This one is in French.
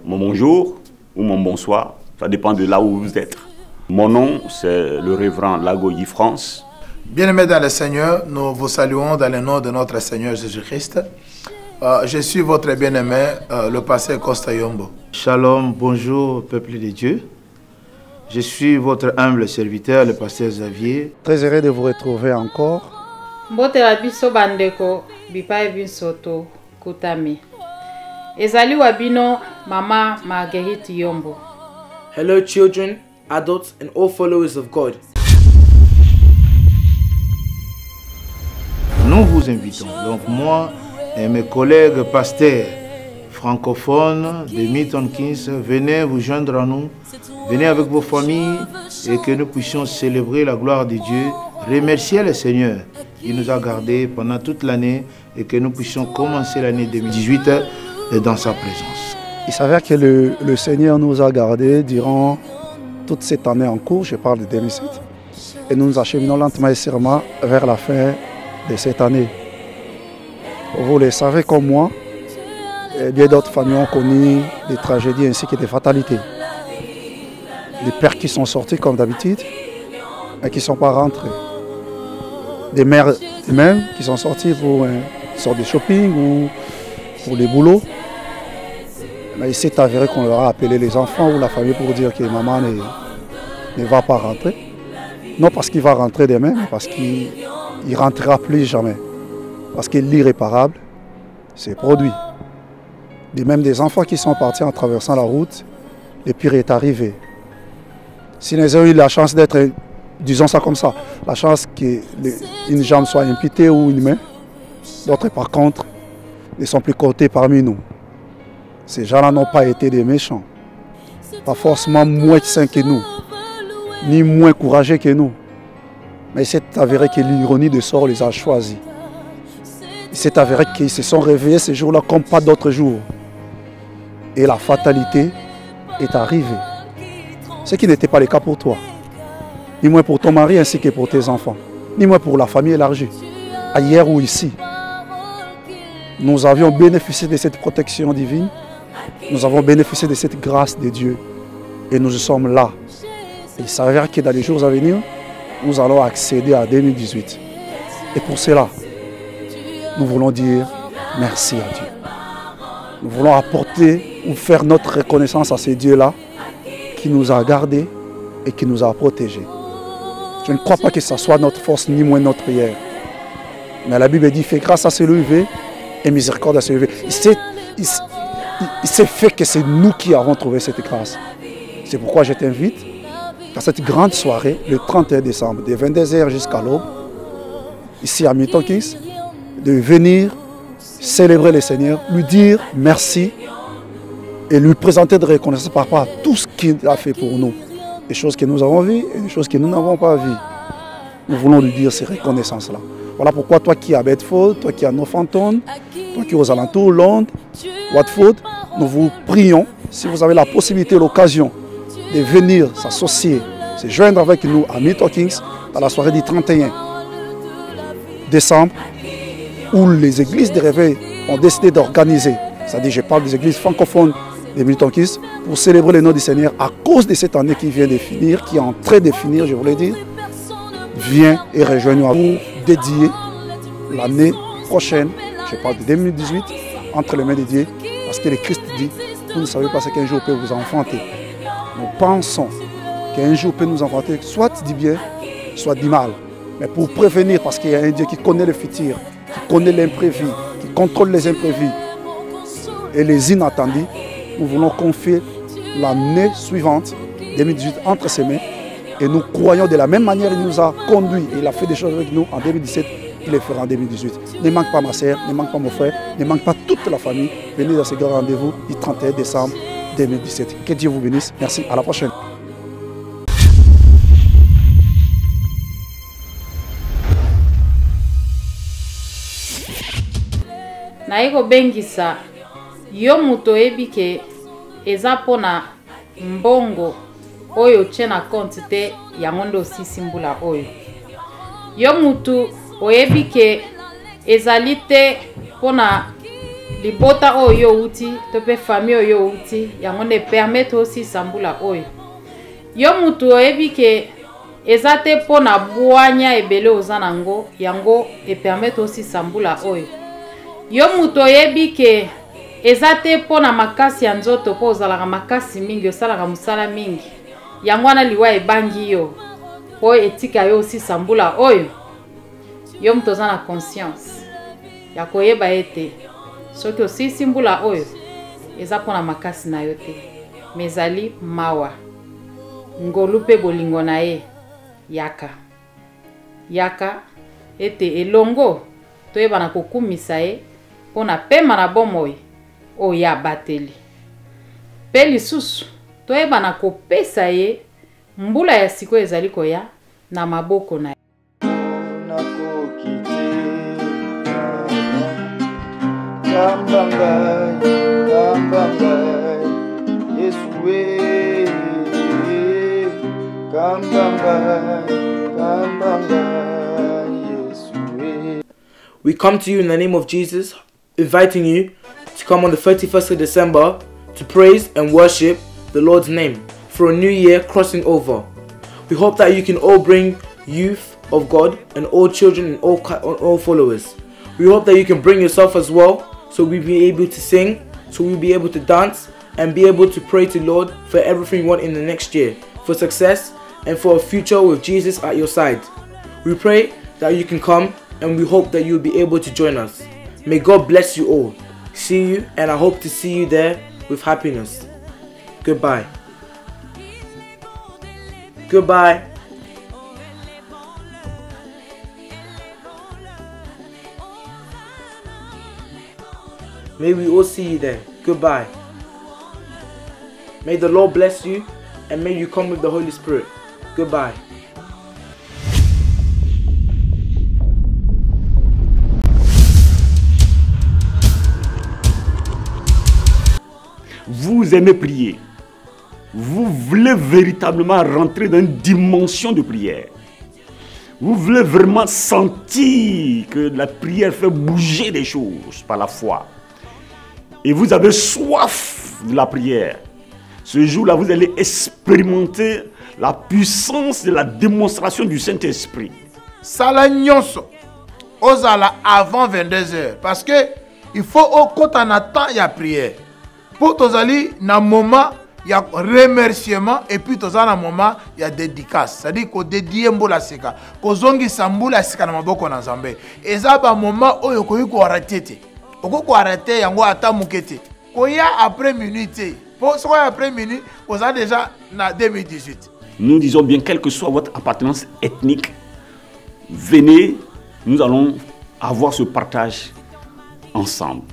mon bonjour ou mon bonsoir, ça dépend de là où vous êtes. Mon nom, c'est le révérend Lagoyi France. Bien-aimés dans le Seigneur, nous vous saluons dans le nom de notre Seigneur Jésus-Christ. Je suis votre bien-aimé, le pasteur Costa Yombo. Shalom, bonjour peuple de Dieu. Je suis votre humble serviteur, le pasteur Xavier. Très heureux de vous retrouver encore. Mbotela biso bandeko bipai binsoto kutami. Ezali wabino Mama Marguerite Yombo. Hello children, adults and all followers of God. Nous vous invitons, donc moi et mes collègues pasteurs francophones de Milton Keynes, venez vous joindre à nous, venez avec vos familles et que nous puissions célébrer la gloire de Dieu, remercier le Seigneur qui nous a gardés pendant toute l'année et que nous puissions commencer l'année 2018 dans sa présence. Il s'avère que le Seigneur nous a gardés durant toute cette année en cours, je parle de 2007, et nous nous acheminons lentement et sûrement vers la fin de cette année. Vous le savez comme moi, bien d'autres familles ont connu des tragédies ainsi que des fatalités. Des pères qui sont sortis comme d'habitude et qui ne sont pas rentrés. Des mères même qui sont sorties pour une sorte de shopping ou pour les boulots. Mais il s'est avéré qu'on leur a appelé les enfants ou la famille pour dire que maman ne va pas rentrer. Non parce qu'il va rentrer demain, mais parce qu'il ne rentrera plus jamais. Parce que l'irréparable s'est produit. Et même des enfants qui sont partis en traversant la route, le pire est arrivé. S'ils ont eu la chance d'être, disons ça comme ça, la chance qu'une jambe soit amputée ou une main, d'autres par contre ne sont plus comptés parmi nous. Ces gens-là n'ont pas été des méchants, pas forcément moins sains que nous, ni moins courageux que nous. Mais il s'est avéré que l'ironie de sort les a choisis. Il s'est avéré qu'ils se sont réveillés ces jours-là comme pas d'autres jours. Et la fatalité est arrivée. Ce qui n'était pas le cas pour toi. Ni moins pour ton mari ainsi que pour tes enfants. Ni moins pour la famille élargie. Ailleurs ou ici. Nous avions bénéficié de cette protection divine. Nous avons bénéficié de cette grâce de Dieu. Et nous sommes là. Et il s'avère que dans les jours à venir, nous allons accéder à 2018. Et pour cela, nous voulons dire merci à Dieu. Nous voulons apporter ou faire notre reconnaissance à ce Dieu-là qui nous a gardés et qui nous a protégés. Je ne crois pas que ce soit notre force ni moins notre prière. Mais la Bible dit, fais grâce à celui élevé et miséricorde à celui élevé. Il s'est fait que c'est nous qui avons trouvé cette grâce. C'est pourquoi je t'invite à cette grande soirée, le 31 décembre, de 22h jusqu'à l'aube, ici à Milton Keynes, de venir célébrer le Seigneur, lui dire merci et lui présenter de reconnaissance par rapport à tout ce qu'il a fait pour nous. Des choses que nous avons vues et des choses que nous n'avons pas vues. Nous voulons lui dire ces reconnaissances-là. Voilà pourquoi toi qui es à Bedford, toi qui es à Northampton, toi qui es aux alentours, Londres, Watford, nous vous prions, si vous avez la possibilité, l'occasion de venir s'associer, se joindre avec nous à Milton Keynes dans la soirée du 31 décembre, où les églises de réveil ont décidé d'organiser, c'est-à-dire je parle des églises francophones de Milton Keynes, pour célébrer le nom du Seigneur à cause de cette année qui vient de finir, qui est en train de finir, je voulais dire. Viens et rejoins-nous pour dédier l'année prochaine, je parle de 2018, entre les mains de Dieu, parce que le Christ dit, vous ne savez pas ce qu'un jour peut vous enfanter. Nous pensons qu'un jour peut nous enfanter, soit du bien, soit du mal. Mais pour prévenir, parce qu'il y a un Dieu qui connaît le futur, qui connaît l'imprévu, qui contrôle les imprévus et les inattendus, nous voulons confier l'année suivante, 2018, entre ses mains. Et nous croyons de la même manière qu'il nous a conduits et il a fait des choses avec nous en 2017, il les fera en 2018. Ne manque pas ma soeur, ne manque pas mon frère, ne manque pas toute la famille. Venez dans ce grand rendez-vous du 31 décembre 2017. Que Dieu vous bénisse. Merci, à la prochaine. Naiko bengisa yo muto ebike eza pona mbongo oyo tye na compte te yango nde osisi mbula oyo. Yo mutu oyebi ke ezali te pona libota oyo uti to pe famille oyo uti yango ne permettre aussi sambula oyo yo mutu oyebi ke eza te mpo na bwanya ebele oza nango yango e permettre aussi sambula oyo yo mutu oyebi ke eza te mpo na makasi ya nzoto mpo ozalaka makasi mingi osalaka mosala mingi yango wana liwa ebangi yo mpo etika yo aussi sambula oyo yo mutu oza na conscience ya koyeba ete soki osisi mbula oyo eza mpo na makasi na yo te mezali mawa ngolu mpe bolingo na ye yaka ete elongo toyeba na kokumisa ye mpo na pema na bomoi oyo ya bateli mpe lisusu toyeba na kopesa ye mbula ya sikoyo ezali koya na maboko na ye. We come to you in the name of Jesus, inviting you to come on the 31st of December to praise and worship the Lord's name for a new year crossing over. We hope that you can all bring youth of God and all children and all followers. We hope that you can bring yourself as well, so we'll be able to sing, so we'll be able to dance and be able to pray to the Lord for everything you want in the next year, for success and for a future with Jesus at your side. We pray that you can come, and we hope that you'll be able to join us. May God bless you all. See you, and I hope to see you there with happiness. Goodbye. Goodbye. May we all see you there. Goodbye. May the Lord bless you, and may you come with the Holy Spirit. Goodbye. Vous aimez prier. Vous voulez véritablement rentrer dans une dimension de prière. Vous voulez vraiment sentir que la prière fait bouger les choses par la foi. Et vous avez soif de la prière. Ce jour-là, vous allez expérimenter la puissance de la démonstration du Saint-Esprit. Sala nyonso ozala avant 22h parce que il faut au compte en attend ya prière. Pour tozali na moment ya remerciement et puis tozala na moment ya dédicace. C'est-à-dire ko dédier mbola seka, ko zongi sambula seka na maboko na Nzambe. Eza ba moment oyo ko yiko arrêter. Oko arrêter yango ata mukete. Ko ya après minute. Pour soit après minuit, vous avez déjà na 2018. Nous disons bien, quelle que soit votre appartenance ethnique, venez, nous allons avoir ce partage ensemble.